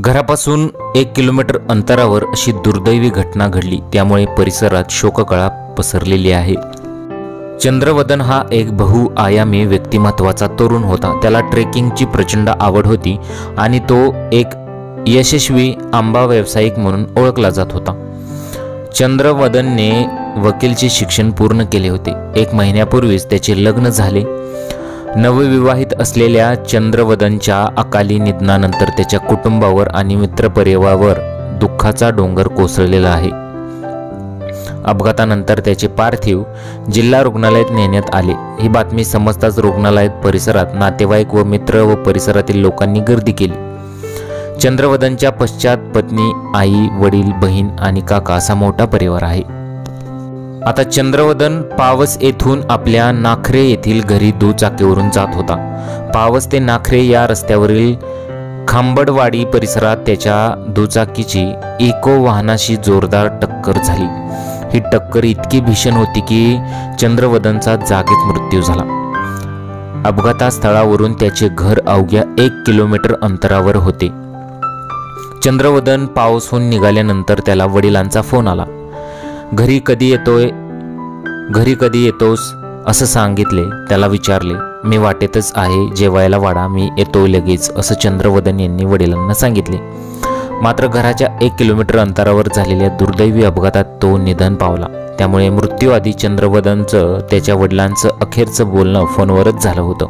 घरापासून 1 किलोमीटर अंतरावर अशी दुर्दैवी घटना घडली, त्यामुळे परिसरात शोककळा पसरलेली आहे। चंद्रवदन हा एक बहुआयामी व्यक्तिमत्वाचा तरुण होता। त्याला ट्रेकिंगची प्रचंड आवड होती आणि तो एक यशस्वी आंबा व्यावसायिक म्हणून ओळखला जात होता। चंद्रवदनने वकीलचे शिक्षण पूर्ण केले होते। 1 महिन्यापूर्वीच त्याचे लग्न झाले। नवविवाहित असलेल्या चंद्रवदनच्या अकाली निधनानंतर त्याच्या कुटुंबावर आणि मित्रपरिवारावर दुःखाचा डोंगर कोसळलेला आहे। अपघातानंतर त्याचे पार्थिव जिल्हा रुग्णालयात नेण्यात आले। ही बातमी समजताच रुग्णालयात परिसरात नातेवाईक व मित्र व परिसरातील लोकांनी गर्दी केली। चंद्रवदनच्या पश्चात पत्नी, आई, वडील, बहीण आणि काका असा मोठा परिवार आहे। आता चंद्रवदन पावस येथून आपल्या नाखरे येथील घरी दुचाकीवरून जात होता। पावस ते नाखरे या रस्त्यावरील खांबडवाडी परिसरात त्याच्या दुचाकीची इको वाहनाशी जोरदार टक्कर झाली। ही टक्कर इतकी भीषण होती की चंद्रवदनचा जागीच मृत्यू झाला। अपघातस्थळावरून त्याचे घर अवघ्या 1 किलोमीटर अंतरावर होते। चंद्रवदन पावसहून निघाल्यानंतर त्याला वडिलांचा फोन आला। घरी कधी येतोस असं सांगितले। त्याला विचारले, मी वाटेतच आहे, जेवायला वाढा, मी येतो लगेच, असं चंद्रवदन यांनी वडिलांना सांगितले। मात्र घराच्या 1 किलोमीटर अंतरावर झालेल्या दुर्दैवी अपघातात तो निधन पावला। त्यामुळे मृत्यूआधी चंद्रवदनचं त्याच्या वडिलांचं अखेरचं बोलणं फोनवरच झालं होतं।